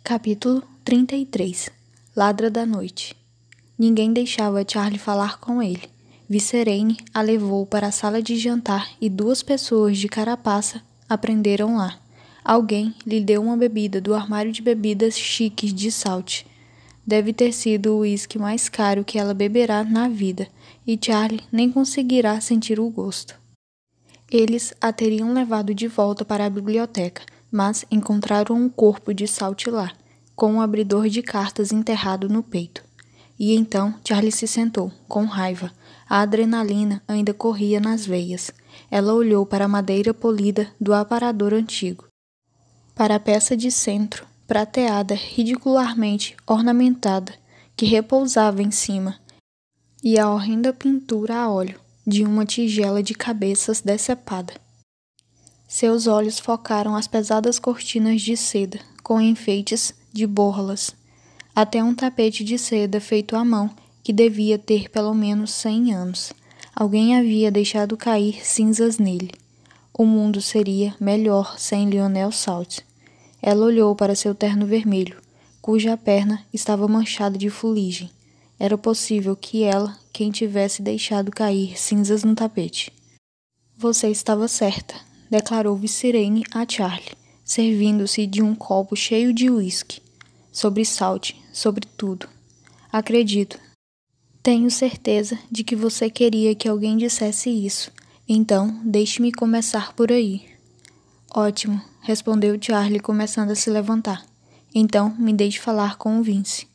Capítulo 33. Ladra da noite. Ninguém deixava Charlie falar com ele. Viserene a levou para a sala de jantar e 2 pessoas de carapaça aprenderam lá. Alguém lhe deu uma bebida do armário de bebidas chiques de Salt. Deve ter sido o uísque mais caro que ela beberá na vida, e Charlie nem conseguirá sentir o gosto. Eles a teriam levado de volta para a biblioteca, mas encontraram um corpo de Salt lá, com um abridor de cartas enterrado no peito. E então Charlie se sentou, com raiva. A adrenalina ainda corria nas veias. Ela olhou para a madeira polida do aparador antigo, para a peça de centro, prateada, ridicularmente ornamentada, que repousava em cima, e a horrenda pintura a óleo de uma tigela de cabeças decepada. Seus olhos focaram as pesadas cortinas de seda, com enfeites de borlas, até um tapete de seda feito à mão, que devia ter pelo menos 100 anos. Alguém havia deixado cair cinzas nele. O mundo seria melhor sem Lionel Salt. Ela olhou para seu terno vermelho, cuja perna estava manchada de fuligem. Era possível que ela, quem tivesse deixado cair cinzas no tapete. Você estava certa, declarou Viserene a Charlie, servindo-se de um copo cheio de uísque. Sobre Salt, sobre tudo. Acredito. Tenho certeza de que você queria que alguém dissesse isso. Então, deixe-me começar por aí. Ótimo, respondeu Charlie, começando a se levantar. Então, me deixe falar com o Vince.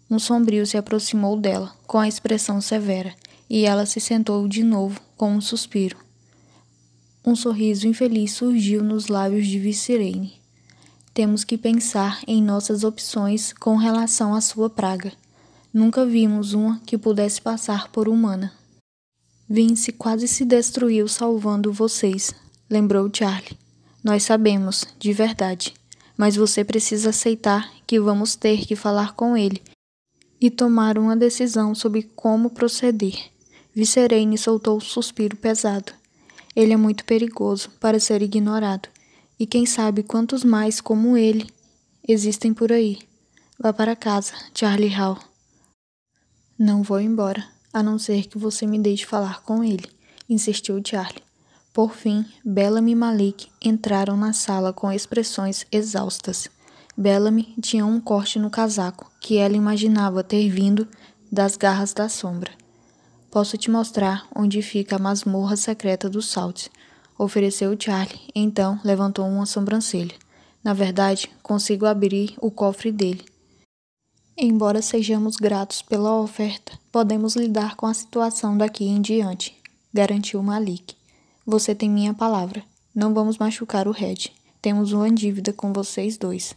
Um sombrio se aproximou dela, com a expressão severa, e ela se sentou de novo, com um suspiro. Um sorriso infeliz surgiu nos lábios de Viserene. Temos que pensar em nossas opções com relação à sua praga. Nunca vimos uma que pudesse passar por humana. Vince quase se destruiu salvando vocês, lembrou Charlie. Nós sabemos, de verdade, mas você precisa aceitar que vamos ter que falar com ele e tomar uma decisão sobre como proceder. Viserene soltou um suspiro pesado. Ele é muito perigoso para ser ignorado, e quem sabe quantos mais como ele existem por aí. Vá para casa, Charlie Hall. Não vou embora, a não ser que você me deixe falar com ele, insistiu Charlie. Por fim, Bellamy e Malik entraram na sala com expressões exaustas. Bellamy tinha um corte no casaco, que ela imaginava ter vindo das garras da sombra. Posso te mostrar onde fica a masmorra secreta do Salt, ofereceu Charlie, então levantou uma sobrancelha. Na verdade, consigo abrir o cofre dele. Embora sejamos gratos pela oferta, podemos lidar com a situação daqui em diante, garantiu Malik. Você tem minha palavra. Não vamos machucar o Red. Temos uma dívida com vocês 2.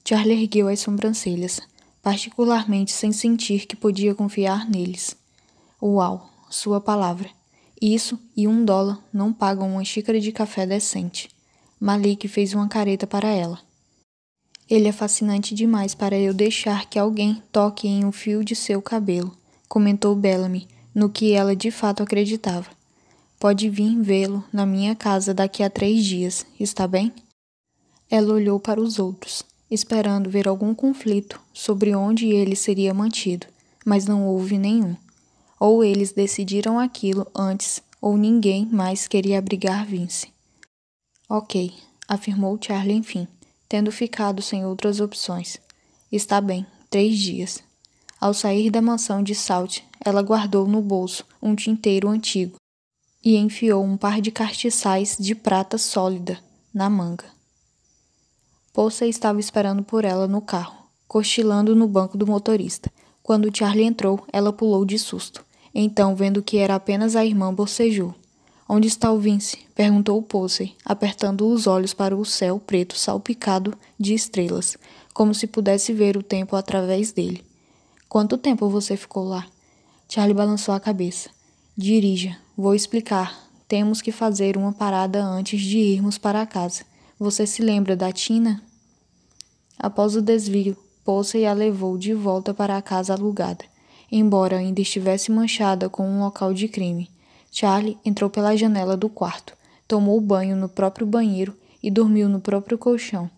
Charlie ergueu as sobrancelhas, particularmente sem sentir que podia confiar neles. Uau, sua palavra. Isso e $1 não pagam uma xícara de café decente. Malik fez uma careta para ela. Ele é fascinante demais para eu deixar que alguém toque em um fio de seu cabelo, comentou Bellamy, no que ela de fato acreditava. Pode vir vê-lo na minha casa daqui a 3 dias, está bem? Ela olhou para os outros, esperando ver algum conflito sobre onde ele seria mantido, mas não houve nenhum. Ou eles decidiram aquilo antes, ou ninguém mais queria abrigar Vince. Ok, afirmou Charlie enfim, tendo ficado sem outras opções. Está bem, 3 dias. Ao sair da mansão de Salt, ela guardou no bolso um tinteiro antigo e enfiou um par de castiçais de prata sólida na manga. Posey estava esperando por ela no carro, cochilando no banco do motorista. Quando Charlie entrou, ela pulou de susto. Então, vendo que era apenas a irmã, bocejou. Onde está o Vince? Perguntou Posey, apertando os olhos para o céu preto salpicado de estrelas, como se pudesse ver o tempo através dele. Quanto tempo você ficou lá? Charlie balançou a cabeça. Dirija, vou explicar. Temos que fazer uma parada antes de irmos para casa. Você se lembra da Tina? Após o desvio, Posey a levou de volta para a casa alugada, embora ainda estivesse manchada com um local de crime. Charlie entrou pela janela do quarto, tomou banho no próprio banheiro e dormiu no próprio colchão.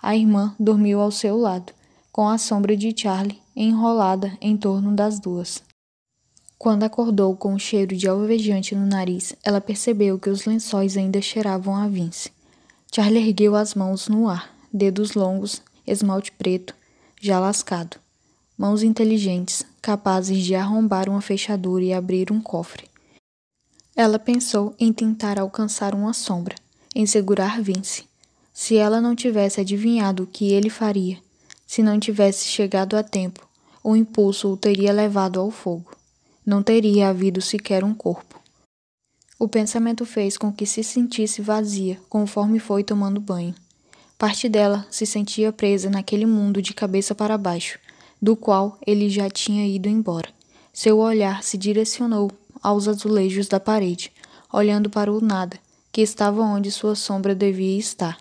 A irmã dormiu ao seu lado, com a sombra de Charlie enrolada em torno das duas. Quando acordou com o cheiro de alvejante no nariz, ela percebeu que os lençóis ainda cheiravam a Vince. Charlie ergueu as mãos no ar, dedos longos, esmalte preto, já lascado. Mãos inteligentes, capazes de arrombar uma fechadura e abrir um cofre. Ela pensou em tentar alcançar uma sombra, em segurar Vince. Se ela não tivesse adivinhado o que ele faria, se não tivesse chegado a tempo, o impulso o teria levado ao fogo. Não teria havido sequer um corpo. O pensamento fez com que se sentisse vazia conforme foi tomando banho. Parte dela se sentia presa naquele mundo de cabeça para baixo, do qual ele já tinha ido embora. Seu olhar se direcionou aos azulejos da parede, olhando para o nada, que estava onde sua sombra devia estar.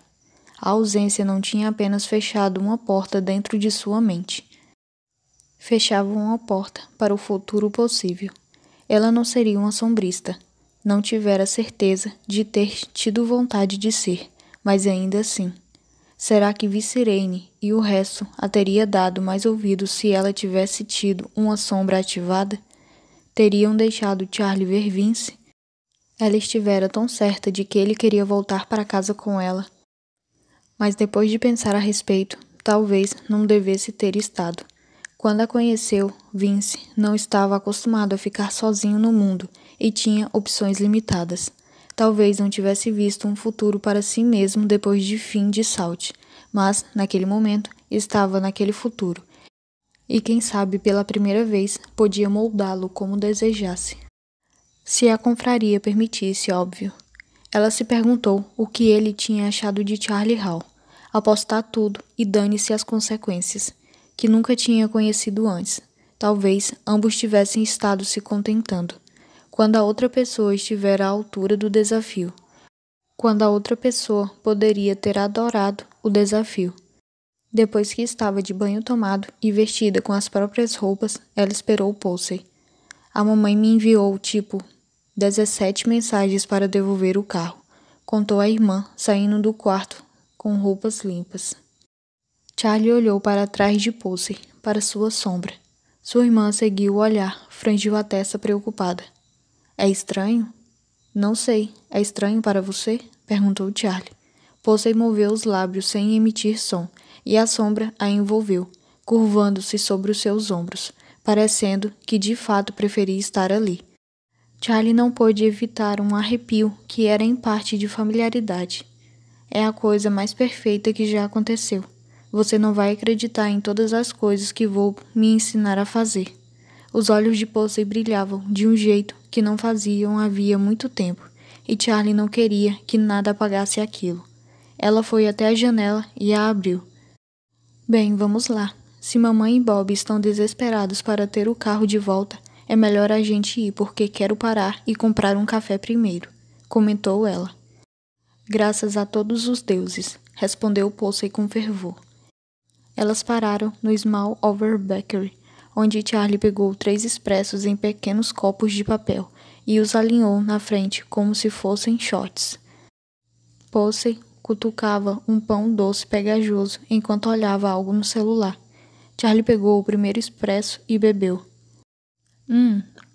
A ausência não tinha apenas fechado uma porta dentro de sua mente. Fechava uma porta para o futuro possível. Ela não seria uma sombrista. Não tivera certeza de ter tido vontade de ser, mas ainda assim. Será que Viserene e o resto a teria dado mais ouvidos se ela tivesse tido uma sombra ativada? Teriam deixado Charlie ver Vince? Ela estivera tão certa de que ele queria voltar para casa com ela. Mas depois de pensar a respeito, talvez não devesse ter estado. Quando a conheceu, Vince não estava acostumado a ficar sozinho no mundo e tinha opções limitadas. Talvez não tivesse visto um futuro para si mesmo depois de fim de Salt, mas, naquele momento, estava naquele futuro. E quem sabe pela primeira vez podia moldá-lo como desejasse. Se a confraria permitisse, óbvio. Ela se perguntou o que ele tinha achado de Charlie Hall. Apostar tudo e dane-se as consequências, que nunca tinha conhecido antes. Talvez ambos tivessem estado se contentando. Quando a outra pessoa estiver à altura do desafio. Quando a outra pessoa poderia ter adorado o desafio. Depois que estava de banho tomado e vestida com as próprias roupas, ela esperou Posey. A mamãe me enviou, 17 mensagens para devolver o carro, contou a irmã, saindo do quarto com roupas limpas. Charlie olhou para trás de Posey, para sua sombra. Sua irmã seguiu o olhar, franziu a testa preocupada. É estranho? Não sei. É estranho para você? Perguntou Charlie. Posey moveu os lábios sem emitir som, e a sombra a envolveu, curvando-se sobre os seus ombros, parecendo que de fato preferia estar ali. Charlie não pôde evitar um arrepio que era em parte de familiaridade. É a coisa mais perfeita que já aconteceu. Você não vai acreditar em todas as coisas que vou me ensinar a fazer. Os olhos de Posey brilhavam de um jeito que não faziam havia muito tempo, e Charlie não queria que nada apagasse aquilo. Ela foi até a janela e a abriu. Bem, vamos lá. Se mamãe e Bob estão desesperados para ter o carro de volta, é melhor a gente ir porque quero parar e comprar um café primeiro, comentou ela. Graças a todos os deuses, respondeu Posey com fervor. Elas pararam no Small Over Bakery, onde Charlie pegou 3 expressos em pequenos copos de papel e os alinhou na frente como se fossem shots. Posey cutucava um pão doce pegajoso enquanto olhava algo no celular. Charlie pegou o primeiro expresso e bebeu.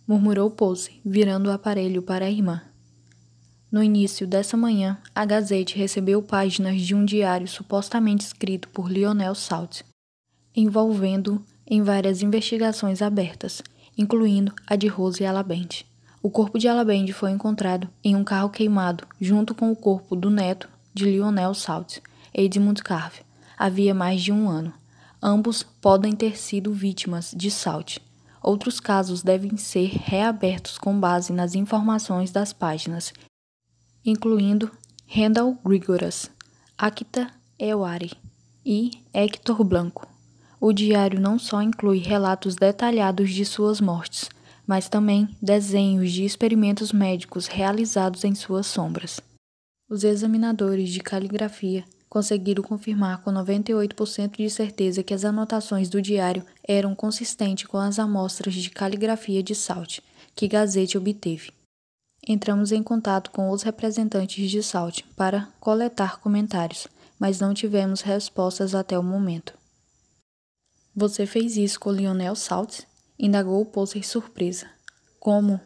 Murmurou Posey, virando o aparelho para a irmã. No início dessa manhã, a Gazette recebeu páginas de um diário supostamente escrito por Lionel Salt, envolvendo em várias investigações abertas, incluindo a de Rose Alabend. O corpo de Alabend foi encontrado em um carro queimado, junto com o corpo do neto de Lionel Salt, Edmund Carver, havia mais de 1 ano. Ambos podem ter sido vítimas de Salt. Outros casos devem ser reabertos com base nas informações das páginas, incluindo Randall Grigoras, Akita Ewari e Hector Blanco. O diário não só inclui relatos detalhados de suas mortes, mas também desenhos de experimentos médicos realizados em suas sombras. Os examinadores de caligrafia conseguiram confirmar com 98% de certeza que as anotações do diário eram consistentes com as amostras de caligrafia de Salt que Gazette obteve. Entramos em contato com os representantes de Salt para coletar comentários, mas não tivemos respostas até o momento. Você fez isso com Lionel Saltz? Indagou o Pulser surpresa. Como?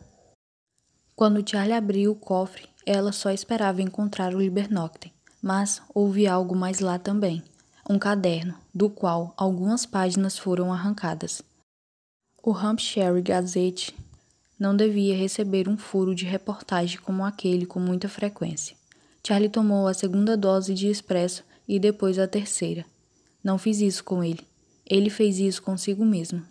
Quando Charlie abriu o cofre, ela só esperava encontrar o Libernoctem, mas houve algo mais lá também. Um caderno, do qual algumas páginas foram arrancadas. O Hampshire Gazette não devia receber um furo de reportagem como aquele com muita frequência. Charlie tomou a segunda dose de expresso e depois a terceira. Não fiz isso com ele. Ele fez isso consigo mesmo.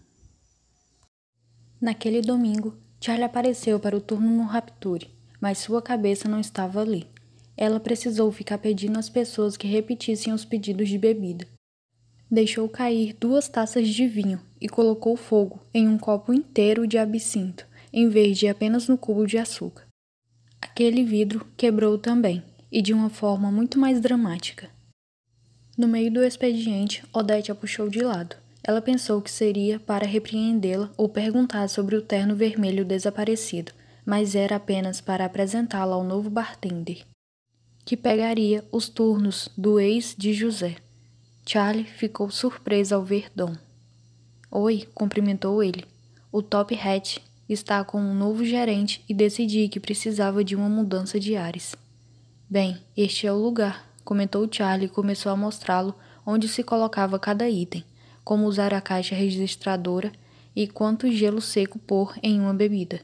Naquele domingo, Charlie apareceu para o turno no Rapture, mas sua cabeça não estava ali. Ela precisou ficar pedindo às pessoas que repetissem os pedidos de bebida. Deixou cair 2 taças de vinho e colocou fogo em um copo inteiro de absinto, em vez de apenas no cubo de açúcar. Aquele vidro quebrou também, e de uma forma muito mais dramática. No meio do expediente, Odette a puxou de lado. Ela pensou que seria para repreendê-la ou perguntar sobre o terno vermelho desaparecido, mas era apenas para apresentá-la ao novo bartender, que pegaria os turnos do ex de José. Charlie ficou surpresa ao ver Dom. Oi, cumprimentou ele. O Top Hat está com um novo gerente e decidi que precisava de uma mudança de ares. Bem, este é o lugar, comentou Charlie e começou a mostrá-lo onde se colocava cada item, como usar a caixa registradora e quanto gelo seco pôr em uma bebida.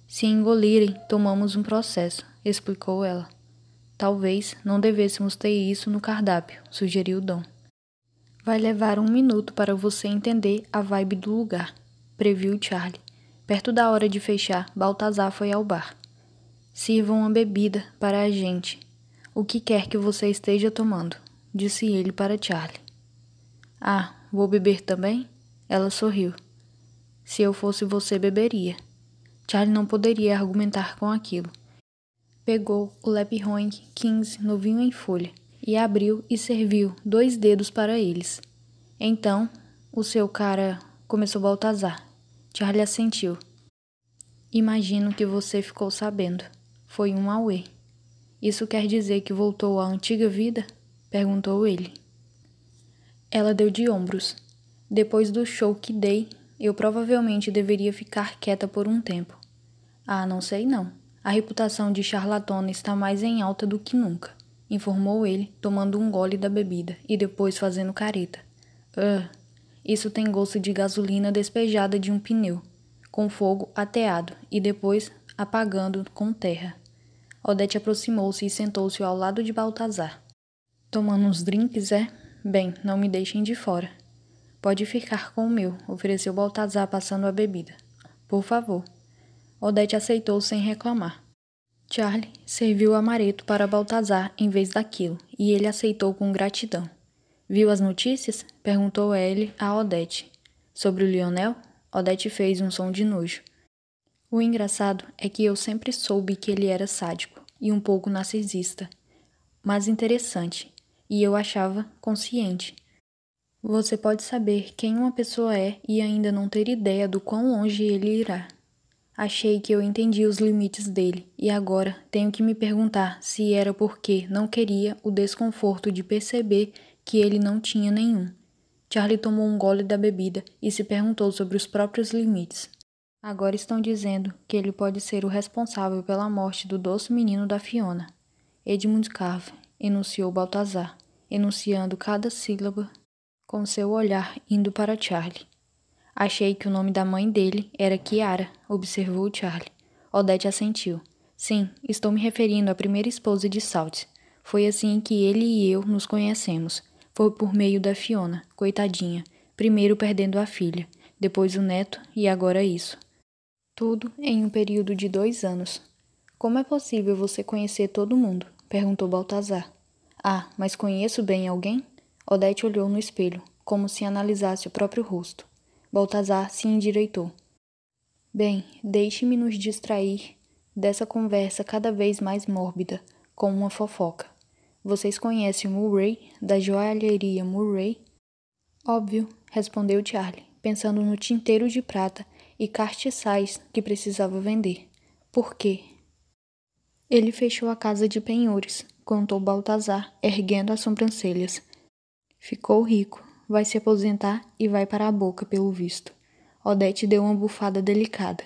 Se engolirem, tomamos um processo, explicou ela. Talvez não devêssemos ter isso no cardápio, sugeriu Dom. Vai levar 1 minuto para você entender a vibe do lugar, previu Charlie. Perto da hora de fechar, Baltazar foi ao bar. Sirvam uma bebida para a gente. O que quer que você esteja tomando, disse ele para Charlie. Ah, vou beber também? Ela sorriu. Se eu fosse você, beberia. Charlie não poderia argumentar com aquilo. Pegou o Lepiroing 15 novinho em folha e abriu e serviu 2 dedos para eles. Então, o seu cara, começou Baltazar. Charlie assentiu. Imagino que você ficou sabendo. Foi um auê. Isso quer dizer que voltou à antiga vida? Perguntou ele. Ela deu de ombros. Depois do show que dei, eu provavelmente deveria ficar quieta por um tempo. Ah, não sei não. A reputação de charlatona está mais em alta do que nunca, informou ele, tomando um gole da bebida e depois fazendo careta. Isso tem gosto de gasolina despejada de um pneu, com fogo ateado e depois apagando com terra. Odette aproximou-se e sentou-se ao lado de Baltazar. Tomando uns drinks, é? Bem, não me deixem de fora. Pode ficar com o meu, ofereceu Baltazar passando a bebida. Por favor. Odette aceitou sem reclamar. Charlie serviu o amareto para Baltazar em vez daquilo, e ele aceitou com gratidão. Viu as notícias? Perguntou ele a Odette. Sobre o Lionel? Odette fez um som de nojo. O engraçado é que eu sempre soube que ele era sádico e um pouco narcisista, mas interessante, e eu achava consciente. Você pode saber quem uma pessoa é e ainda não ter ideia do quão longe ele irá. Achei que eu entendi os limites dele, e agora tenho que me perguntar se era porque não queria o desconforto de perceber que ele não tinha nenhum. Charlie tomou um gole da bebida e se perguntou sobre os próprios limites. Agora estão dizendo que ele pode ser o responsável pela morte do doce menino da Fiona. Edmund Carver, enunciou Baltazar, enunciando cada sílaba com seu olhar indo para Charlie. Achei que o nome da mãe dele era Kiara, observou Charlie. Odette assentiu. Sim, estou me referindo à primeira esposa de Saltz. Foi assim que ele e eu nos conhecemos. Foi por meio da Fiona, coitadinha, primeiro perdendo a filha, depois o neto e agora isso. Tudo em um período de 2 anos. Como é possível você conhecer todo mundo? Perguntou Baltazar. Ah, mas conheço bem alguém? Odette olhou no espelho, como se analisasse o próprio rosto. Baltazar se endireitou. Bem, deixe-me nos distrair dessa conversa cada vez mais mórbida, com uma fofoca. Vocês conhecem Murray, da joalheria Murray? Óbvio, respondeu Charlie, pensando no tinteiro de prata e castiçais que precisava vender. Por quê? Ele fechou a casa de penhores, contou Baltazar, erguendo as sobrancelhas. Ficou rico, vai se aposentar e vai para a boca, pelo visto. Odete deu uma bufada delicada.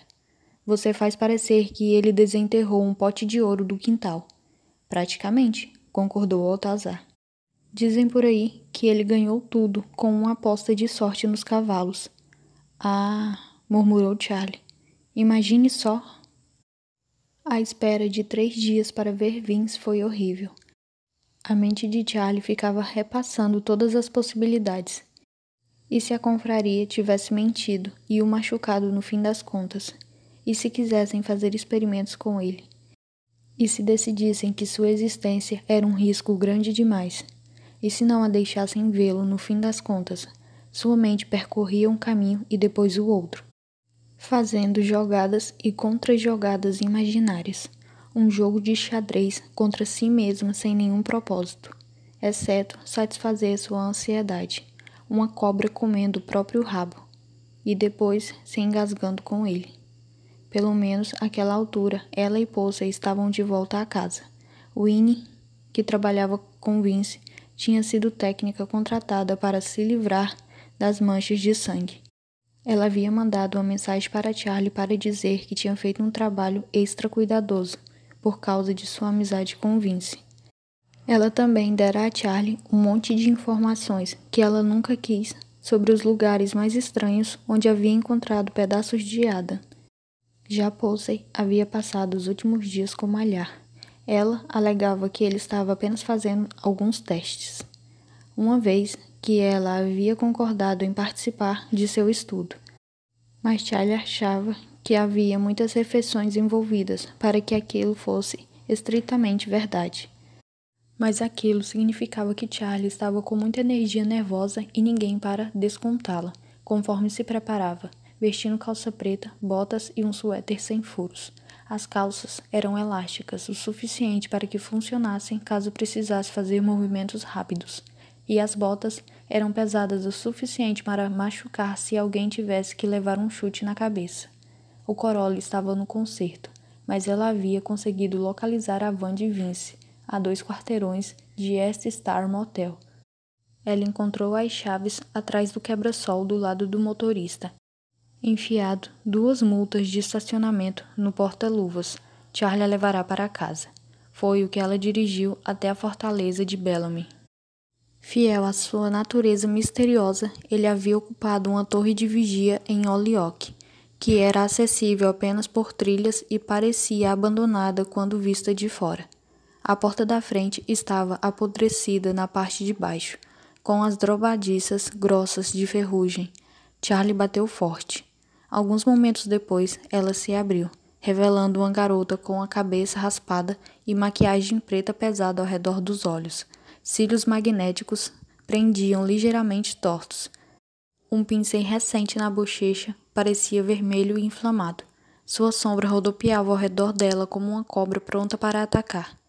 Você faz parecer que ele desenterrou um pote de ouro do quintal. Praticamente, concordou Baltazar. Dizem por aí que ele ganhou tudo com uma aposta de sorte nos cavalos. Ah, murmurou Charlie. Imagine só. A espera de 3 dias para ver Vince foi horrível. A mente de Charlie ficava repassando todas as possibilidades. E se a confraria tivesse mentido e o machucado no fim das contas? E se quisessem fazer experimentos com ele? E se decidissem que sua existência era um risco grande demais? E se não a deixassem vê-lo no fim das contas? Sua mente percorria um caminho e depois o outro, fazendo jogadas e contra-jogadas imaginárias. Um jogo de xadrez contra si mesma sem nenhum propósito, exceto satisfazer sua ansiedade, uma cobra comendo o próprio rabo, e depois se engasgando com ele. Pelo menos, àquela altura, ela e Poça estavam de volta à casa. Winnie, que trabalhava com Vince, tinha sido técnica contratada para se livrar das manchas de sangue. Ela havia mandado uma mensagem para Charlie para dizer que tinha feito um trabalho extra cuidadoso, por causa de sua amizade com Vince. Ela também dera a Charlie um monte de informações que ela nunca quis sobre os lugares mais estranhos onde havia encontrado pedaços de Ada. Já Posey havia passado os últimos dias com Malhar. Ela alegava que ele estava apenas fazendo alguns testes, uma vez que ela havia concordado em participar de seu estudo. Mas Charlie achava que havia muitas refeições envolvidas para que aquilo fosse estritamente verdade. Mas aquilo significava que Charlie estava com muita energia nervosa e ninguém para descontá-la, conforme se preparava, vestindo calça preta, botas e um suéter sem furos. As calças eram elásticas o suficiente para que funcionassem caso precisasse fazer movimentos rápidos, e as botas eram pesadas o suficiente para machucar se alguém tivesse que levar um chute na cabeça. O Corolla estava no concerto, mas ela havia conseguido localizar a van de Vince, a 2 quarteirões de Est Star Motel. Ela encontrou as chaves atrás do quebra-sol do lado do motorista, enfiado 2 multas de estacionamento no porta-luvas. Charlie a levará para casa. Foi o que ela dirigiu até a fortaleza de Bellamy. Fiel à sua natureza misteriosa, ele havia ocupado uma torre de vigia em Holyoke, que era acessível apenas por trilhas e parecia abandonada quando vista de fora. A porta da frente estava apodrecida na parte de baixo, com as dobradiças grossas de ferrugem. Charlie bateu forte. Alguns momentos depois, ela se abriu, revelando uma garota com a cabeça raspada e maquiagem preta pesada ao redor dos olhos. Cílios magnéticos prendiam ligeiramente tortos. Um pincel recente na bochecha parecia vermelho e inflamado. Sua sombra rodopiava ao redor dela como uma cobra pronta para atacar.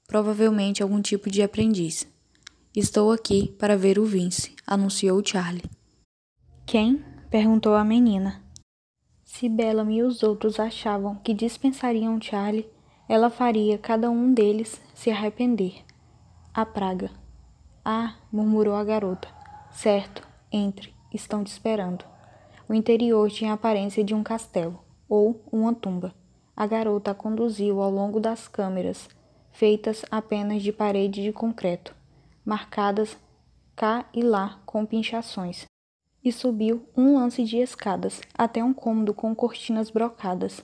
Provavelmente algum tipo de aprendiz. Estou aqui para ver o Vince, anunciou Charlie. Quem? Perguntou a menina. Se Bellamy e os outros achavam que dispensariam Charlie, ela faria cada um deles se arrepender. A praga. Ah, murmurou a garota. Certo, entre, estão te esperando. O interior tinha a aparência de um castelo, ou uma tumba. A garota a conduziu ao longo das câmeras, feitas apenas de parede de concreto, marcadas cá e lá com pinchações, e subiu um lance de escadas até um cômodo com cortinas brocadas.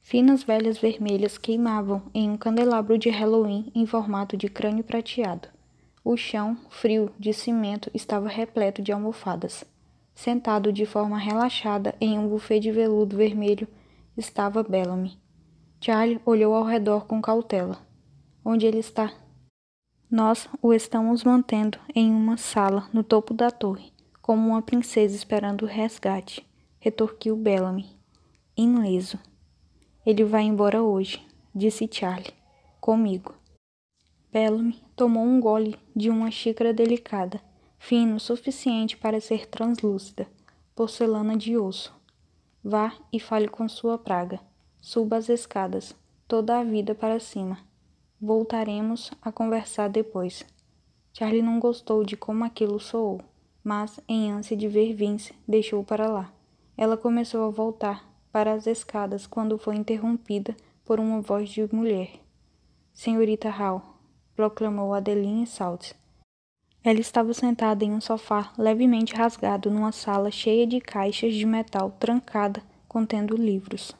Finas velhas vermelhas queimavam em um candelabro de Halloween em formato de crânio prateado. O chão, frio, de cimento, estava repleto de almofadas. Sentado de forma relaxada em um buffet de veludo vermelho estava Bellamy. Charlie olhou ao redor com cautela. Onde ele está? Nós o estamos mantendo em uma sala no topo da torre, como uma princesa esperando o resgate, retorquiu Bellamy, ileso. Ele vai embora hoje, disse Charlie, comigo. Bellamy tomou um gole de uma xícara delicada, fino o suficiente para ser translúcida, porcelana de osso. Vá e fale com sua praga. Suba as escadas, toda a vida para cima. Voltaremos a conversar depois. Charlie não gostou de como aquilo soou, mas, em ânsia de ver Vince, deixou para lá. Ela começou a voltar para as escadas quando foi interrompida por uma voz de mulher. Senhorita Hall, proclamou Adeline Salt. Ela estava sentada em um sofá levemente rasgado numa sala cheia de caixas de metal trancada contendo livros.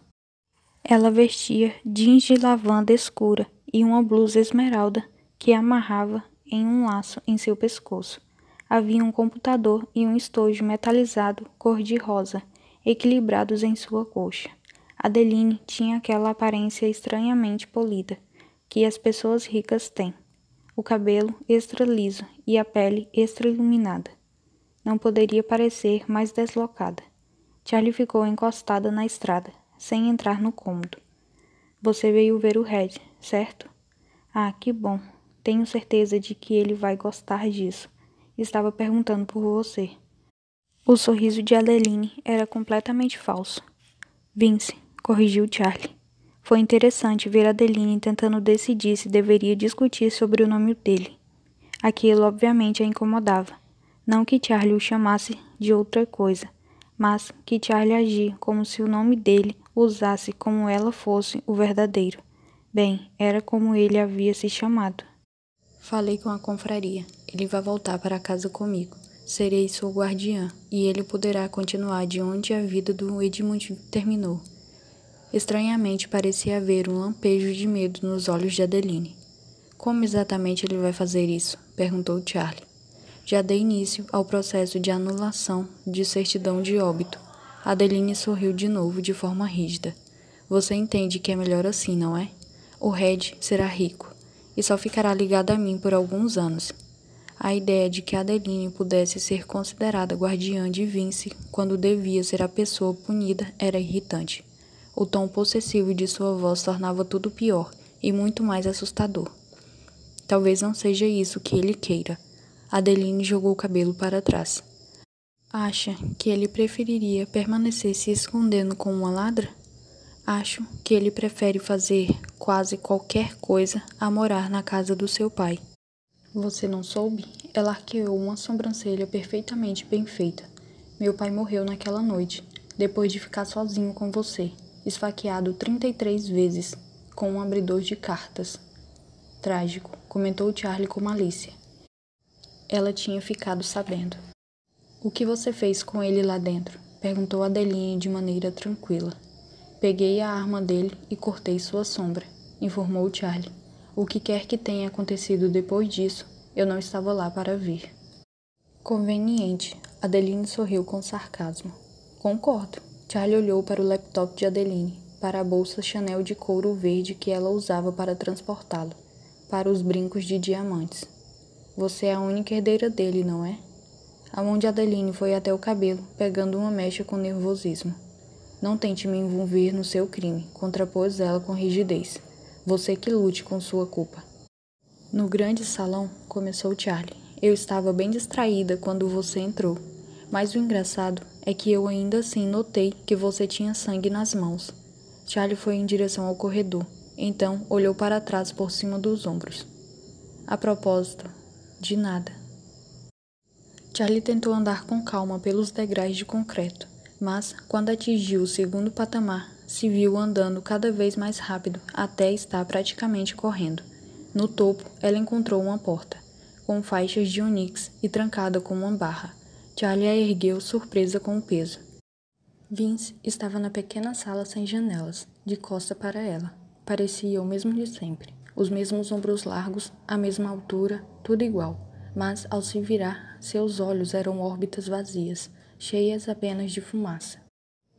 Ela vestia jeans de lavanda escura e uma blusa esmeralda que amarrava em um laço em seu pescoço. Havia um computador e um estojo metalizado cor-de-rosa, equilibrados em sua coxa. Adeline tinha aquela aparência estranhamente polida que as pessoas ricas têm. O cabelo extra liso e a pele extra iluminada. Não poderia parecer mais deslocada. Charlie ficou encostada na estrada, sem entrar no cômodo. Você veio ver o Red, certo? Ah, que bom. Tenho certeza de que ele vai gostar disso. Estava perguntando por você. O sorriso de Adeline era completamente falso. Vince, corrigiu Charlie. Foi interessante ver Adeline tentando decidir se deveria discutir sobre o nome dele. Aquilo obviamente a incomodava. Não que Charlie o chamasse de outra coisa, mas que Charlie agia como se o nome dele usasse como ela fosse o verdadeiro. Bem, era como ele havia se chamado. Falei com a confraria. Ele vai voltar para casa comigo. Serei sua guardiã, e ele poderá continuar de onde a vida do Edmund terminou. Estranhamente parecia haver um lampejo de medo nos olhos de Adeline. Como exatamente ele vai fazer isso? Perguntou Charlie. Já dei início ao processo de anulação de certidão de óbito. Adeline sorriu de novo de forma rígida. Você entende que é melhor assim, não é? O Red será rico e só ficará ligado a mim por alguns anos. A ideia de que Adeline pudesse ser considerada guardiã de Vince quando devia ser a pessoa punida era irritante. O tom possessivo de sua voz tornava tudo pior e muito mais assustador. Talvez não seja isso que ele queira. Adeline jogou o cabelo para trás. Acha que ele preferiria permanecer se escondendo com uma ladra? Acho que ele prefere fazer quase qualquer coisa a morar na casa do seu pai. Você não soube? Ela arqueou uma sobrancelha perfeitamente bem feita. Meu pai morreu naquela noite, depois de ficar sozinho com você, esfaqueado 33 vezes, com um abridor de cartas. Trágico, comentou Charlie com malícia. Ela tinha ficado sabendo. O que você fez com ele lá dentro? Perguntou Adeline de maneira tranquila. Peguei a arma dele e cortei sua sombra, informou Charlie. O que quer que tenha acontecido depois disso, eu não estava lá para ver. Conveniente, Adeline sorriu com sarcasmo. Concordo. Charlie olhou para o laptop de Adeline, para a bolsa Chanel de couro verde que ela usava para transportá-lo, para os brincos de diamantes. Você é a única herdeira dele, não é? A mão de Adeline foi até o cabelo, pegando uma mecha com nervosismo. Não tente me envolver no seu crime, contrapôs ela com rigidez. Você que lute com sua culpa. No grande salão, começou Charlie. Eu estava bem distraída quando você entrou. Mas o engraçado é que eu ainda assim notei que você tinha sangue nas mãos. Charlie foi em direção ao corredor. Então, olhou para trás por cima dos ombros. A propósito, de nada. Charlie tentou andar com calma pelos degraus de concreto, mas, quando atingiu o segundo patamar, se viu andando cada vez mais rápido até estar praticamente correndo. No topo, ela encontrou uma porta, com faixas de onix e trancada com uma barra. Charlie a ergueu, surpresa com o peso. Vince estava na pequena sala sem janelas, de costa para ela. Parecia o mesmo de sempre. Os mesmos ombros largos, a mesma altura, tudo igual. Mas, ao se virar, seus olhos eram órbitas vazias, cheias apenas de fumaça.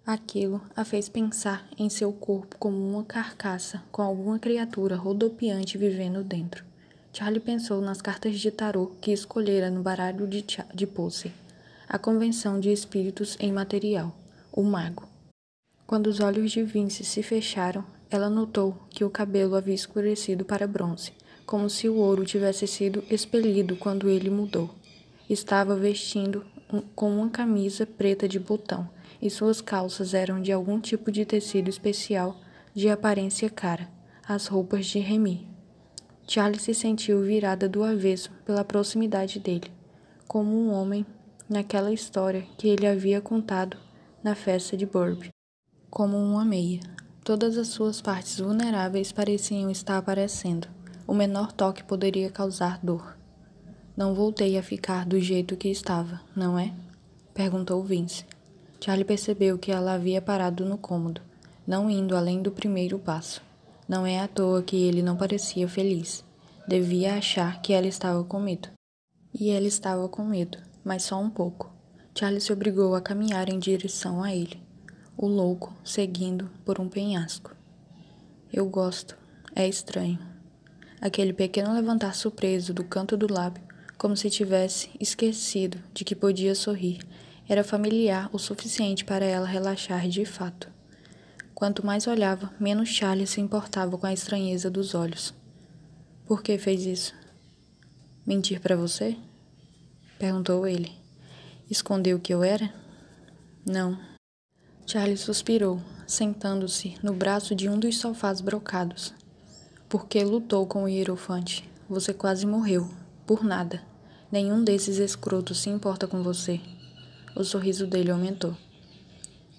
Aquilo a fez pensar em seu corpo como uma carcaça com alguma criatura rodopiante vivendo dentro. Charlie pensou nas cartas de tarô que escolhera no baralho de Posse, a convenção de espíritos em material, o mago. Quando os olhos de Vince se fecharam, ela notou que o cabelo havia escurecido para bronze, como se o ouro tivesse sido expelido quando ele mudou. Estava vestindo com uma camisa preta de botão, e suas calças eram de algum tipo de tecido especial de aparência cara, as roupas de Remy. Charlie se sentiu virada do avesso pela proximidade dele, como um homem naquela história que ele havia contado na festa de Burby. Como uma meia. Todas as suas partes vulneráveis pareciam estar aparecendo. O menor toque poderia causar dor. Não voltei a ficar do jeito que estava, não é? Perguntou Vince. Charlie percebeu que ela havia parado no cômodo, não indo além do primeiro passo. Não é à toa que ele não parecia feliz. Devia achar que ela estava com medo. E ela estava com medo, mas só um pouco. Charlie se obrigou a caminhar em direção a ele, o louco seguindo por um penhasco. Eu gosto. É estranho. Aquele pequeno levantar surpreso do canto do lábio, como se tivesse esquecido de que podia sorrir, era familiar o suficiente para ela relaxar de fato. Quanto mais olhava, menos Charlie se importava com a estranheza dos olhos. Por que fez isso? Mentir para você? Perguntou ele. Escondeu que eu era? Não. Charlie suspirou, sentando-se no braço de um dos sofás brocados. Porque lutou com o hierofante. Você quase morreu. Por nada. Nenhum desses escrotos se importa com você. O sorriso dele aumentou.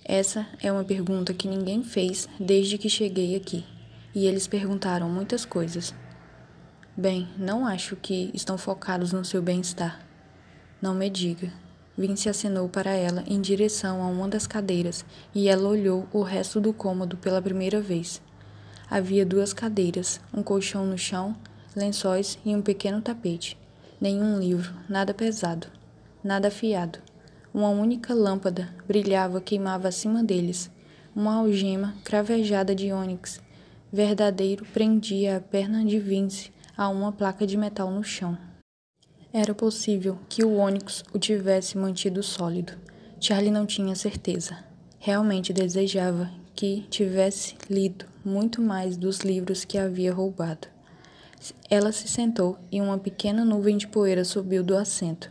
Essa é uma pergunta que ninguém fez desde que cheguei aqui. E eles perguntaram muitas coisas. Bem, não acho que estão focados no seu bem-estar. Não me diga. Vince acenou para ela em direção a uma das cadeiras e ela olhou o resto do cômodo pela primeira vez. Havia 2 cadeiras, um colchão no chão, lençóis e um pequeno tapete. Nenhum livro, nada pesado, nada afiado. Uma única lâmpada brilhava, queimava acima deles. Uma algema cravejada de ônix verdadeiro prendia a perna de Vince a uma placa de metal no chão. Era possível que o ônix o tivesse mantido sólido. Charlie não tinha certeza. Realmente desejava que tivesse lido muito mais dos livros que havia roubado. Ela se sentou e uma pequena nuvem de poeira subiu do assento.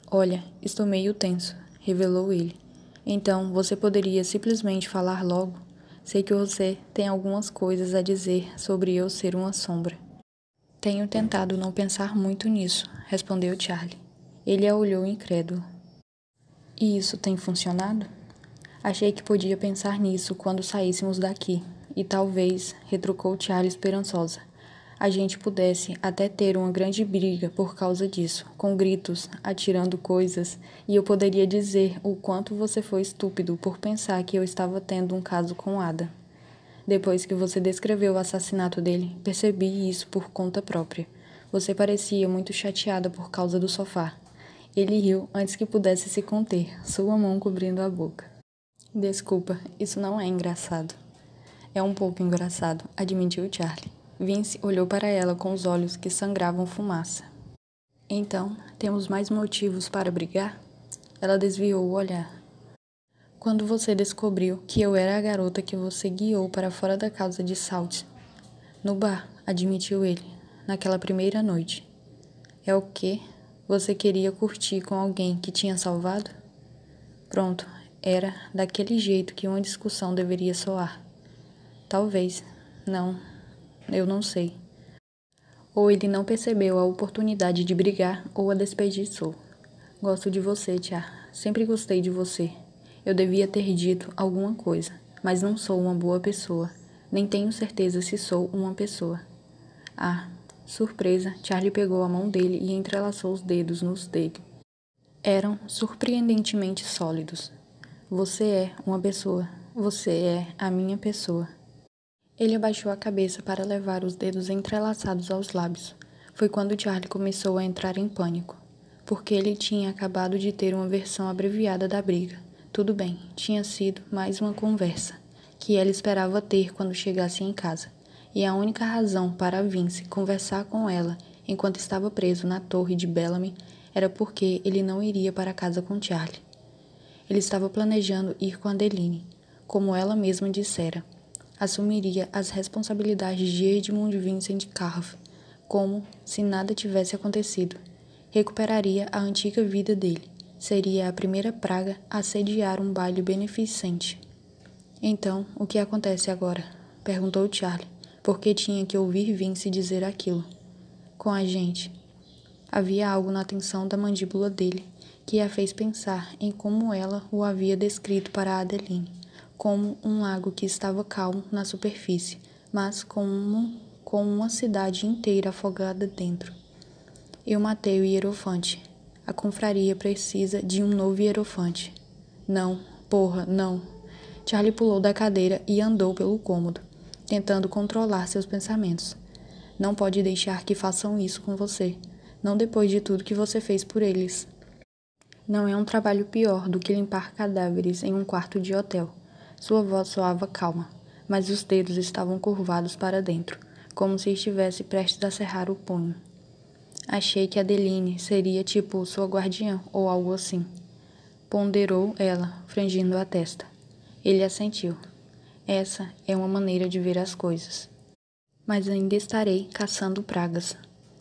Olha, estou meio tenso, revelou ele. Então, você poderia simplesmente falar logo? Sei que você tem algumas coisas a dizer sobre eu ser uma sombra. Tenho tentado não pensar muito nisso, respondeu Charlie. Ele a olhou incrédulo. E isso tem funcionado? Achei que podia pensar nisso quando saíssemos daqui, e talvez, retrucou Charlie esperançosa, a gente pudesse até ter uma grande briga por causa disso, com gritos, atirando coisas, e eu poderia dizer o quanto você foi estúpido por pensar que eu estava tendo um caso com Ada. Depois que você descreveu o assassinato dele, percebi isso por conta própria. Você parecia muito chateada por causa do sofá. Ele riu antes que pudesse se conter, sua mão cobrindo a boca. Desculpa, isso não é engraçado. É um pouco engraçado, admitiu Charlie. Vince olhou para ela com os olhos que sangravam fumaça. Então, temos mais motivos para brigar? Ela desviou o olhar. Quando você descobriu que eu era a garota que você guiou para fora da casa de Salt. No bar, admitiu ele, naquela primeira noite. É o quê? Você queria curtir com alguém que tinha salvado? Pronto, era daquele jeito que uma discussão deveria soar. Talvez. Não, eu não sei. Ou ele não percebeu a oportunidade de brigar ou a desperdiçou. Gosto de você, Tia. Sempre gostei de você. Eu devia ter dito alguma coisa, mas não sou uma boa pessoa. Nem tenho certeza se sou uma pessoa. Ah, surpresa, Charlie pegou a mão dele e entrelaçou os dedos nos dele. Eram surpreendentemente sólidos. Você é uma pessoa. Você é a minha pessoa. Ele abaixou a cabeça para levar os dedos entrelaçados aos lábios. Foi quando Charlie começou a entrar em pânico, porque ele tinha acabado de ter uma versão abreviada da briga. Tudo bem, tinha sido mais uma conversa, que ela esperava ter quando chegasse em casa. E a única razão para Vince conversar com ela enquanto estava preso na torre de Bellamy era porque ele não iria para casa com Charlie. Ele estava planejando ir com Adeline, como ela mesma dissera. Assumiria as responsabilidades de Edmund Vincent Carve, como se nada tivesse acontecido. Recuperaria a antiga vida dele. Seria a primeira praga a sediar um baile beneficente. Então, o que acontece agora? Perguntou Charlie, Porque tinha que ouvir Vince dizer aquilo. Com a gente. Havia algo na tensão da mandíbula dele que a fez pensar em como ela o havia descrito para Adeline, como um lago que estava calmo na superfície, mas com uma cidade inteira afogada dentro. Eu matei o hierofante. A confraria precisa de um novo hierofante. Não, porra, não. Charlie pulou da cadeira e andou pelo cômodo, tentando controlar seus pensamentos. Não pode deixar que façam isso com você. Não depois de tudo que você fez por eles. Não é um trabalho pior do que limpar cadáveres em um quarto de hotel. Sua voz soava calma, mas os dedos estavam curvados para dentro, como se estivesse prestes a cerrar o punho. Achei que Adeline seria tipo sua guardiã ou algo assim. Ponderou ela, franzindo a testa. Ele assentiu. Essa é uma maneira de ver as coisas. Mas ainda estarei caçando pragas.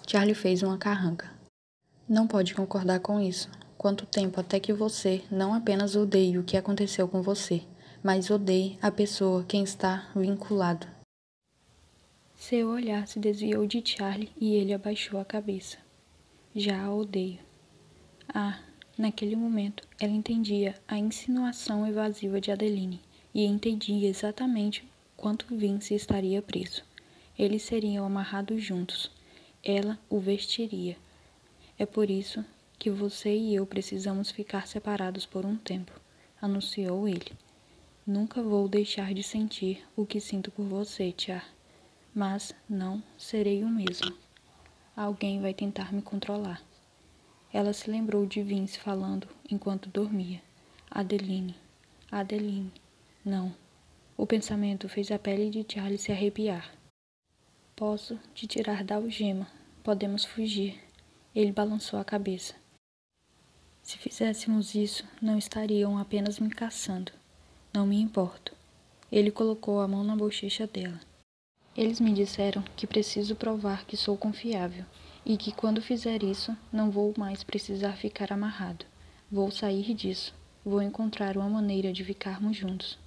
Charlie fez uma carranca. Não pode concordar com isso. Quanto tempo até que você não apenas odeie o que aconteceu com você, mas odeie a pessoa quem está vinculado. Seu olhar se desviou de Charlie e ele abaixou a cabeça. Já a odeio. Naquele momento, ela entendia a insinuação evasiva de Adeline e entendia exatamente quanto Vince estaria preso. Eles seriam amarrados juntos. Ela o vestiria. É por isso que você e eu precisamos ficar separados por um tempo, anunciou ele. Nunca vou deixar de sentir o que sinto por você, Char. Mas não serei o mesmo. Alguém vai tentar me controlar. Ela se lembrou de Vince falando enquanto dormia. Adeline. Adeline. Não. O pensamento fez a pele de Charlie se arrepiar. Posso te tirar da algema. Podemos fugir. Ele balançou a cabeça. Se fizéssemos isso, não estariam apenas me caçando. Não me importo. Ele colocou a mão na bochecha dela. Eles me disseram que preciso provar que sou confiável e que quando fizer isso, não vou mais precisar ficar amarrado. Vou sair disso. Vou encontrar uma maneira de ficarmos juntos.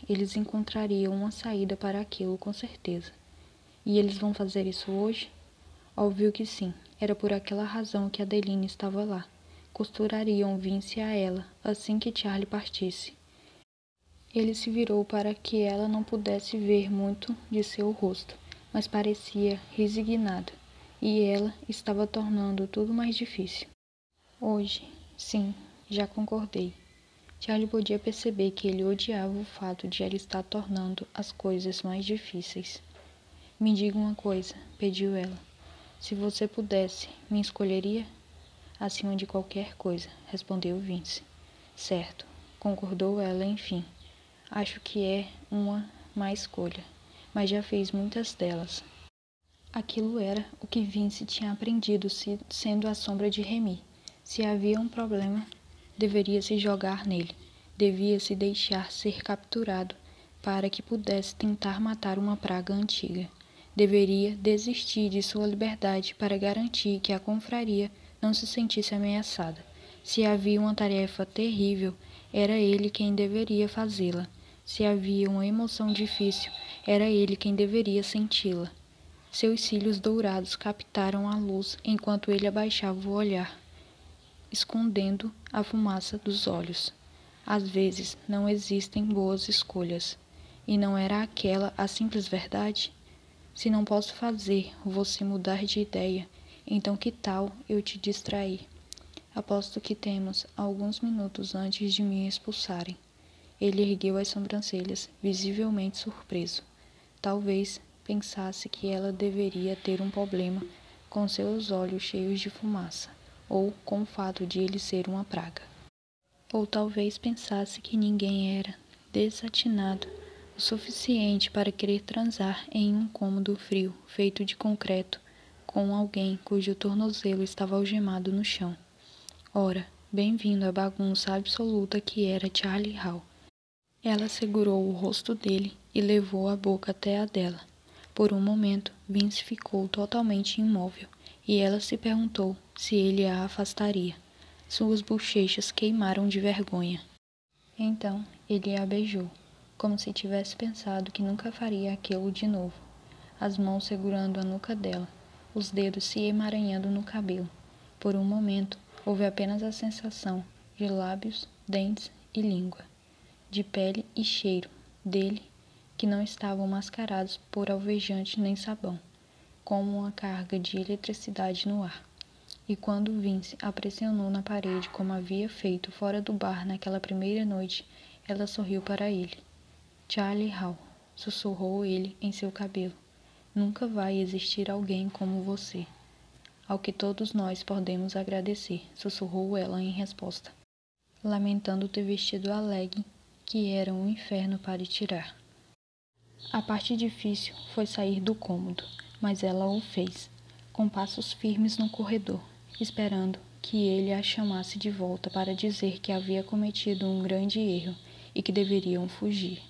Eles encontrariam uma saída para aquilo, com certeza. E eles vão fazer isso hoje? Óbvio que sim. Era por aquela razão que Adeline estava lá. Costurariam Vince a ela, assim que Charlie partisse. Ele se virou para que ela não pudesse ver muito de seu rosto, mas parecia resignado, e ela estava tornando tudo mais difícil. Hoje, sim, já concordei. Charlie podia perceber que ele odiava o fato de ela estar tornando as coisas mais difíceis. Me diga uma coisa, pediu ela. Se você pudesse, me escolheria? Acima de qualquer coisa, respondeu Vince. Certo, concordou ela, enfim. Acho que é uma má escolha, mas já fez muitas delas. Aquilo era o que Vince tinha aprendido sendo a sombra de Remy. Se havia um problema, deveria se jogar nele. Devia se deixar ser capturado para que pudesse tentar matar uma praga antiga. Deveria desistir de sua liberdade para garantir que a confraria não se sentisse ameaçada. Se havia uma tarefa terrível, era ele quem deveria fazê-la. Se havia uma emoção difícil, era ele quem deveria senti-la. Seus cílios dourados captaram a luz enquanto ele abaixava o olhar, escondendo a fumaça dos olhos. Às vezes não existem boas escolhas. E não era aquela a simples verdade? Se não posso fazer você mudar de ideia, então que tal eu te distrair? Aposto que temos alguns minutos antes de me expulsarem. Ele ergueu as sobrancelhas, visivelmente surpreso. Talvez pensasse que ela deveria ter um problema com seus olhos cheios de fumaça, ou com o fato de ele ser uma praga. Ou talvez pensasse que ninguém era desatinado o suficiente para querer transar em um cômodo frio, feito de concreto, com alguém cujo tornozelo estava algemado no chão. Ora, bem-vindo à bagunça absoluta que era Charlie Hall. Ela segurou o rosto dele e levou a boca até a dela. Por um momento, Vince ficou totalmente imóvel, e ela se perguntou se ele a afastaria. Suas bochechas queimaram de vergonha. Então, ele a beijou, como se tivesse pensado que nunca faria aquilo de novo. as mãos segurando a nuca dela, os dedos se emaranhando no cabelo. Por um momento, houve apenas a sensação de lábios, dentes e língua, de pele e cheiro dele que não estavam mascarados por alvejante nem sabão, como uma carga de eletricidade no ar. E quando Vince a pressionou na parede como havia feito fora do bar naquela primeira noite, ela sorriu para ele. Charlie Hall, sussurrou ele em seu cabelo. Nunca vai existir alguém como você. Ao que todos nós podemos agradecer, sussurrou ela em resposta, lamentando ter vestido a legging que era um inferno para tirar. A parte difícil foi sair do cômodo, mas ela o fez, com passos firmes no corredor, esperando que ele a chamasse de volta para dizer que havia cometido um grande erro e que deveriam fugir.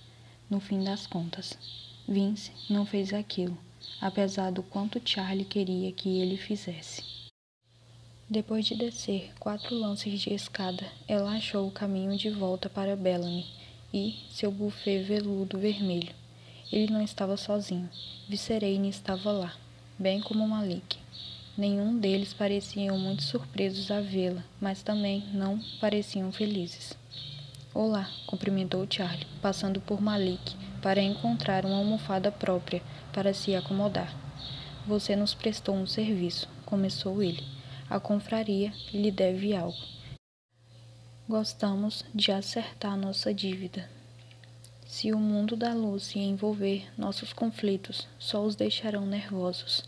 No fim das contas, Vince não fez aquilo, apesar do quanto Charlie queria que ele fizesse. Depois de descer 4 lances de escada, ela achou o caminho de volta para Bellamy e seu buffet veludo vermelho. Ele não estava sozinho. Viserine estava lá, bem como Malik. Nenhum deles pareciam muito surpresos a vê-la, mas também não pareciam felizes. Olá, cumprimentou Charlie, passando por Malik para encontrar uma almofada própria para se acomodar. Você nos prestou um serviço, começou ele. A confraria lhe deve algo. Gostamos de acertar nossa dívida. Se o mundo da luz se envolver, nossos conflitos só os deixarão nervosos.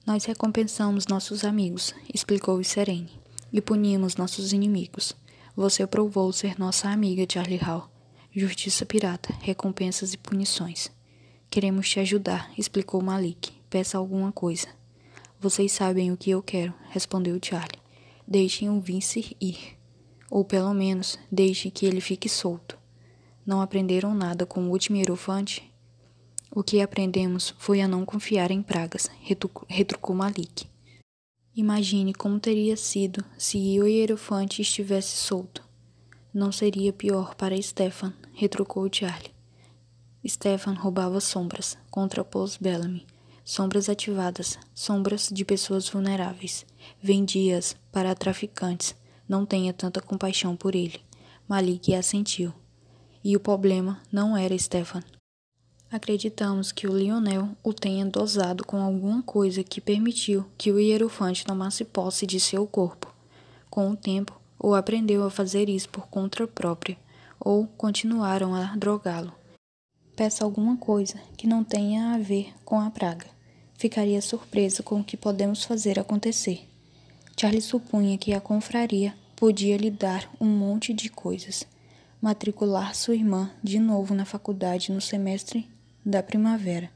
Nós recompensamos nossos amigos, explicou Serene, e punimos nossos inimigos. Você provou ser nossa amiga, Charlie Hall. Justiça pirata, recompensas e punições. Queremos te ajudar, explicou Malik. Peça alguma coisa. Vocês sabem o que eu quero, respondeu Charlie. Deixem o Vince ir. Ou pelo menos, deixem que ele fique solto. Não aprenderam nada com o último hierofante? O que aprendemos foi a não confiar em pragas, retrucou Malik. Imagine como teria sido se o hierofante estivesse solto. Não seria pior para Stefan, retrucou Charlie. Stefan roubava sombras, contrapôs Bellamy. Sombras ativadas, sombras de pessoas vulneráveis. Vendia-as para traficantes. Não tenha tanta compaixão por ele. Malik assentiu. E o problema não era Stefan. Acreditamos que o Lionel o tenha dosado com alguma coisa que permitiu que o hierofante tomasse posse de seu corpo. Com o tempo, ou aprendeu a fazer isso por conta própria, ou continuaram a drogá-lo. Peça alguma coisa que não tenha a ver com a praga. Ficaria surpreso com o que podemos fazer acontecer. Charlie supunha que a confraria podia lhe dar um monte de coisas. Matricular sua irmã de novo na faculdade no semestre da primavera,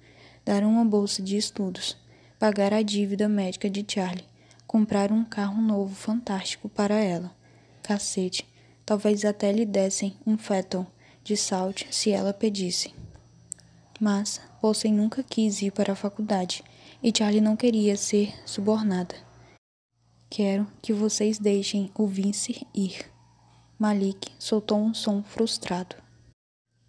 dar uma bolsa de estudos, pagar a dívida médica de Charlie, comprar um carro novo fantástico para ela. Cacete, talvez até lhe dessem um Phaeton de Salt se ela pedisse. Mas Paulsen nunca quis ir para a faculdade e Charlie não queria ser subornada. Quero que vocês deixem o Vince ir. Malik soltou um som frustrado.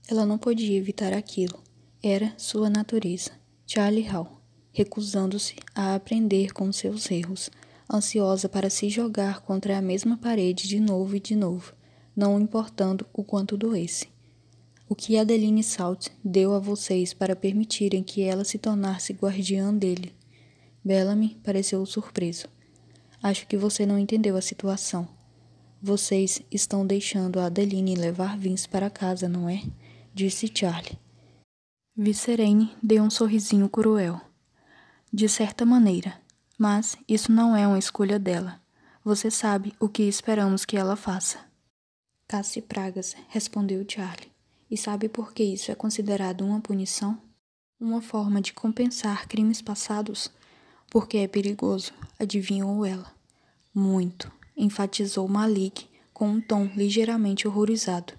Ela não podia evitar aquilo. Era sua natureza. Charlie Hall, recusando-se a aprender com seus erros, ansiosa para se jogar contra a mesma parede de novo e de novo, não importando o quanto doesse. O que Adeline Salt deu a vocês para permitirem que ela se tornasse guardiã dele? Bellamy pareceu surpreso. Acho que você não entendeu a situação. Vocês estão deixando a Adeline levar Vince para casa, não é? Disse Charlie. Viserine deu um sorrisinho cruel. De certa maneira, mas isso não é uma escolha dela. Você sabe o que esperamos que ela faça. Casse pragas, respondeu Charlie. E sabe por que isso é considerado uma punição? Uma forma de compensar crimes passados? Porque é perigoso, adivinhou ela. Muito, enfatizou Malik com um tom ligeiramente horrorizado.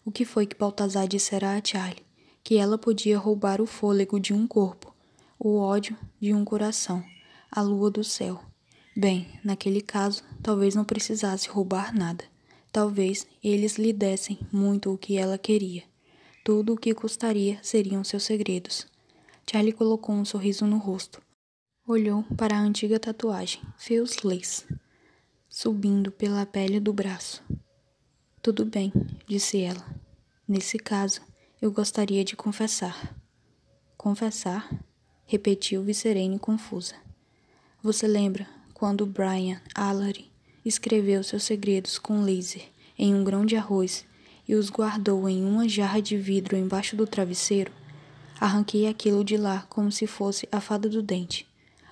O que foi que Baltazar dissera a Charlie? Que ela podia roubar o fôlego de um corpo, o ódio de um coração, a lua do céu. Bem, naquele caso, talvez não precisasse roubar nada. Talvez eles lhe dessem muito o que ela queria. Tudo o que custaria seriam seus segredos. Charlie colocou um sorriso no rosto. Olhou para a antiga tatuagem, Feels Lace, subindo pela pele do braço. Tudo bem, disse ela. Nesse caso, eu gostaria de confessar. Confessar? Repetiu Viserene confusa. Você lembra quando Brian Allery escreveu seus segredos com laser em um grão de arroz e os guardou em uma jarra de vidro embaixo do travesseiro? Arranquei aquilo de lá como se fosse a fada do dente.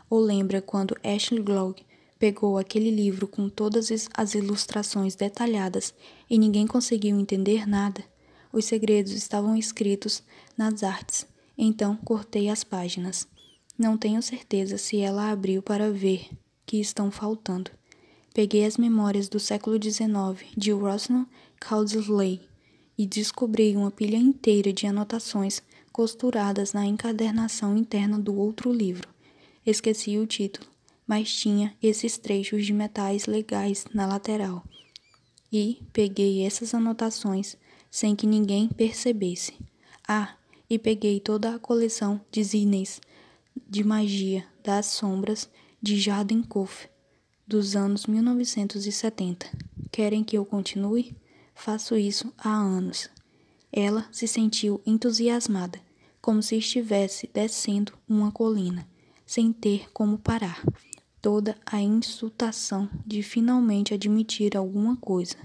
Ou lembra quando Ashley Glogg pegou aquele livro com todas as ilustrações detalhadas e ninguém conseguiu entender nada? Os segredos estavam escritos nas artes, então cortei as páginas. Não tenho certeza se ela abriu para ver que estão faltando. Peguei as memórias do século XIX de Rosalind Caldsley e descobri uma pilha inteira de anotações costuradas na encadernação interna do outro livro. Esqueci o título, mas tinha esses trechos de metais legais na lateral. E peguei essas anotações sem que ninguém percebesse. E peguei toda a coleção de zines de magia das sombras de Jardenkoff dos anos 1970. Querem que eu continue? Faço isso há anos. Ela se sentiu entusiasmada, como se estivesse descendo uma colina, sem ter como parar. Toda a insultação de finalmente admitir alguma coisa.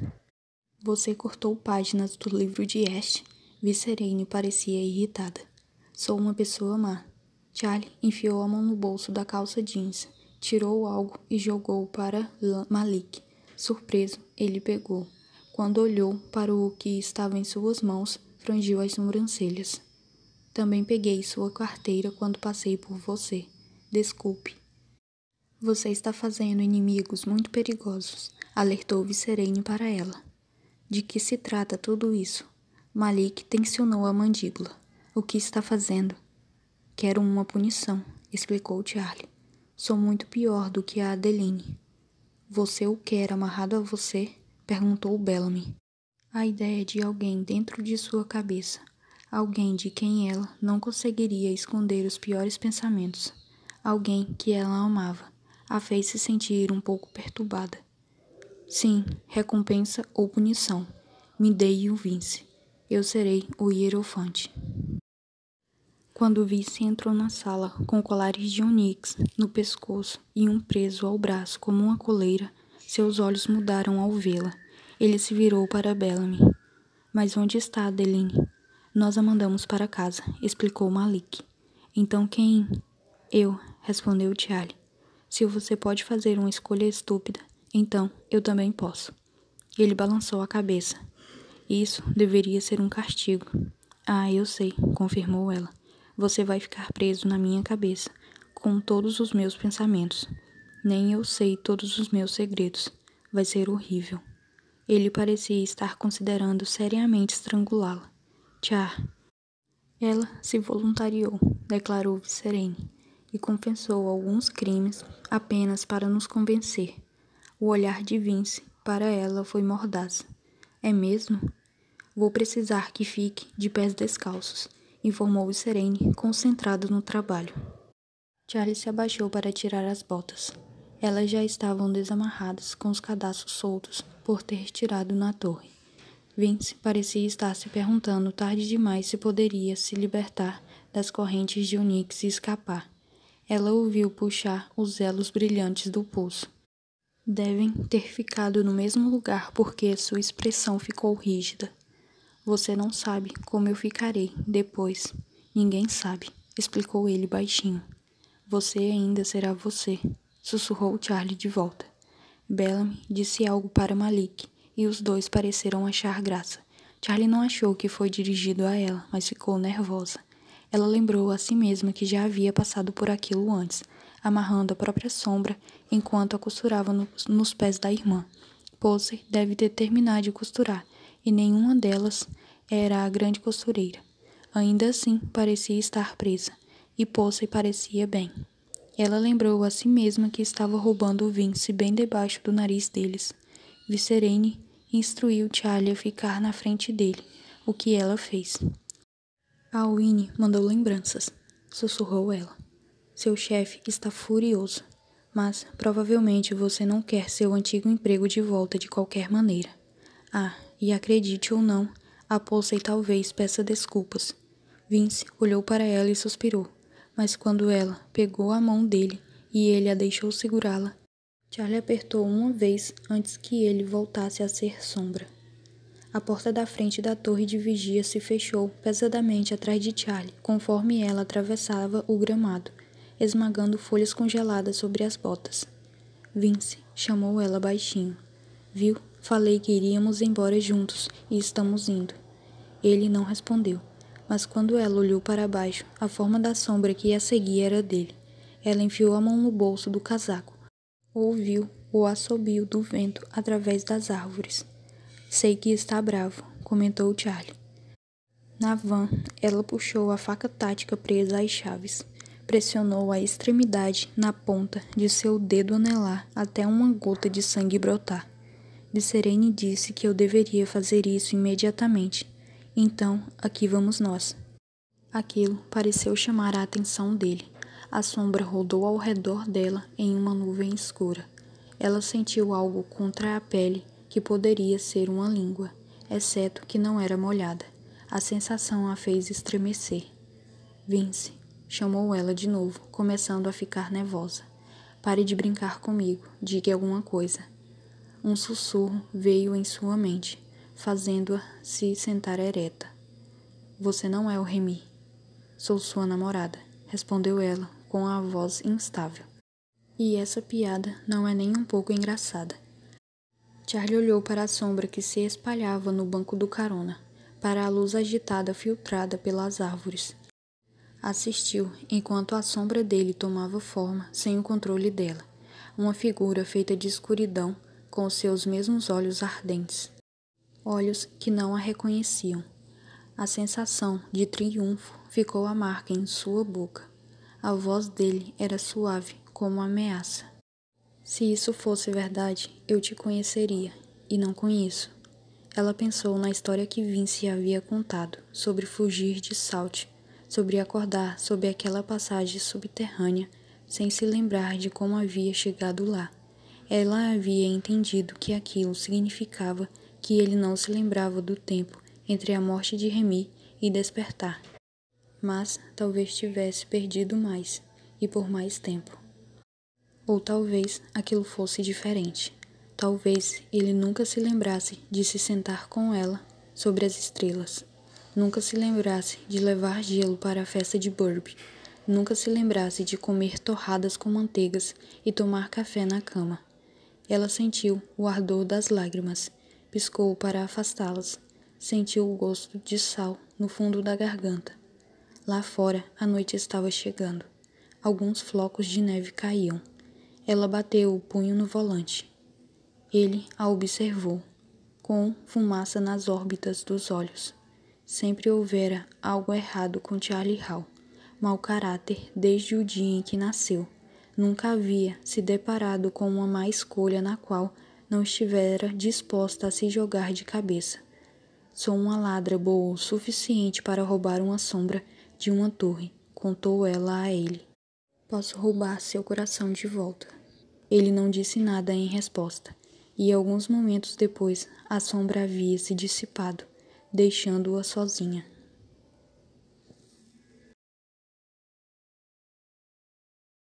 Você cortou páginas do livro de Ash? Viserene parecia irritada. Sou uma pessoa má. Charlie enfiou a mão no bolso da calça jeans, tirou algo e jogou para Malik. Surpreso, ele pegou. Quando olhou para o que estava em suas mãos, franziu as sobrancelhas. Também peguei sua carteira quando passei por você. Desculpe. Você está fazendo inimigos muito perigosos, alertou Viserene para ela. De que se trata tudo isso? Malik tensionou a mandíbula. O que está fazendo? Quero uma punição, explicou Charlie. Sou muito pior do que a Adeline. Você o quer amarrado a você? Perguntou Bellamy. A ideia de alguém dentro de sua cabeça, alguém de quem ela não conseguiria esconder os piores pensamentos, alguém que ela amava, a fez se sentir um pouco perturbada. Sim, recompensa ou punição. Me dei o Vince. Eu serei o hierofante. Quando Vince entrou na sala com colares de onix no pescoço e um preso ao braço como uma coleira, seus olhos mudaram ao vê-la. Ele se virou para Bellamy. Mas onde está Adeline? Nós a mandamos para casa, explicou Malik. Então quem? Eu, respondeu Charlie. Se você pode fazer uma escolha estúpida, então eu também posso. Ele balançou a cabeça. Isso deveria ser um castigo. Eu sei, confirmou ela. Você vai ficar preso na minha cabeça, com todos os meus pensamentos. Nem eu sei todos os meus segredos. Vai ser horrível. Ele parecia estar considerando seriamente estrangulá-la. Ela se voluntariou, declarou Viserene, e confessou alguns crimes apenas para nos convencer. O olhar de Vince para ela foi mordaz. É mesmo? Vou precisar que fique de pés descalços, informou Viserene, concentrado no trabalho. Charlie se abaixou para tirar as botas. Elas já estavam desamarradas com os cadarços soltos por ter tirado na torre. Vince parecia estar se perguntando tarde demais se poderia se libertar das correntes de onix e escapar. Ela ouviu puxar os elos brilhantes do pulso. Devem ter ficado no mesmo lugar porque sua expressão ficou rígida. Você não sabe como eu ficarei depois. Ninguém sabe, explicou ele baixinho. Você ainda será você, sussurrou Charlie de volta. Bellamy disse algo para Malik e os dois pareceram achar graça. Charlie não achou que foi dirigido a ela, mas ficou nervosa. Ela lembrou a si mesma que já havia passado por aquilo antes, amarrando a própria sombra enquanto a costurava nos pés da irmã. Posey deve ter terminado de costurar, e nenhuma delas era a grande costureira. Ainda assim, parecia estar presa, e Posey parecia bem. Ela lembrou a si mesma que estava roubando o Vince bem debaixo do nariz deles. Viserene instruiu Charlie a ficar na frente dele, o que ela fez. A Winnie mandou lembranças. sussurrou ela. Seu chefe está furioso, mas provavelmente você não quer seu antigo emprego de volta de qualquer maneira. Ah, e acredite ou não, a Posey talvez peça desculpas. Vince olhou para ela e suspirou, mas quando ela pegou a mão dele e ele a deixou segurá-la, Charlie apertou uma vez antes que ele voltasse a ser sombra. A porta da frente da torre de vigia se fechou pesadamente atrás de Charlie conforme ela atravessava o gramado, esmagando folhas congeladas sobre as botas. Vince chamou ela baixinho. Viu? Falei que iríamos embora juntos e estamos indo. Ele não respondeu, mas quando ela olhou para baixo, a forma da sombra que a seguia era dele. Ela enfiou a mão no bolso do casaco. Ouviu o assobio do vento através das árvores. Sei que está bravo, comentou Charlie. Na van, ela puxou a faca tática presa às chaves. Pressionou a extremidade na ponta de seu dedo anelar até uma gota de sangue brotar. Viserene disse que eu deveria fazer isso imediatamente. Então, aqui vamos nós. Aquilo pareceu chamar a atenção dele. A sombra rodou ao redor dela em uma nuvem escura. Ela sentiu algo contra a pele que poderia ser uma língua, exceto que não era molhada. A sensação a fez estremecer. Vince, chamou ela de novo, começando a ficar nervosa. Pare de brincar comigo, diga alguma coisa. Um sussurro veio em sua mente, fazendo-a se sentar ereta. Você não é o Remy. Sou sua namorada, respondeu ela com a voz instável. E essa piada não é nem um pouco engraçada. Charlie olhou para a sombra que se espalhava no banco do carona, para a luz agitada filtrada pelas árvores. Assistiu enquanto a sombra dele tomava forma sem o controle dela, uma figura feita de escuridão com os seus mesmos olhos ardentes. Olhos que não a reconheciam. A sensação de triunfo ficou a marca em sua boca. A voz dele era suave como uma ameaça. Se isso fosse verdade, eu te conheceria, e não conheço. Ela pensou na história que Vince havia contado, sobre fugir de Salt, sobre acordar sob aquela passagem subterrânea, sem se lembrar de como havia chegado lá. Ela havia entendido que aquilo significava que ele não se lembrava do tempo entre a morte de Remy e despertar. Mas talvez tivesse perdido mais, e por mais tempo. Ou talvez aquilo fosse diferente. Talvez ele nunca se lembrasse de se sentar com ela sobre as estrelas. Nunca se lembrasse de levar gelo para a festa de Burby. Nunca se lembrasse de comer torradas com manteigas e tomar café na cama. Ela sentiu o ardor das lágrimas, piscou para afastá-las. Sentiu o gosto de sal no fundo da garganta. Lá fora, a noite estava chegando. Alguns flocos de neve caíam. Ela bateu o punho no volante. Ele a observou, com fumaça nas órbitas dos olhos. Sempre houvera algo errado com Charlie Hall. Mau caráter desde o dia em que nasceu. Nunca havia se deparado com uma má escolha na qual não estivera disposta a se jogar de cabeça. Sou uma ladra boa o suficiente para roubar uma sombra de uma torre, contou ela a ele. Posso roubar seu coração de volta. Ele não disse nada em resposta, e alguns momentos depois a sombra havia se dissipado, deixando-a sozinha.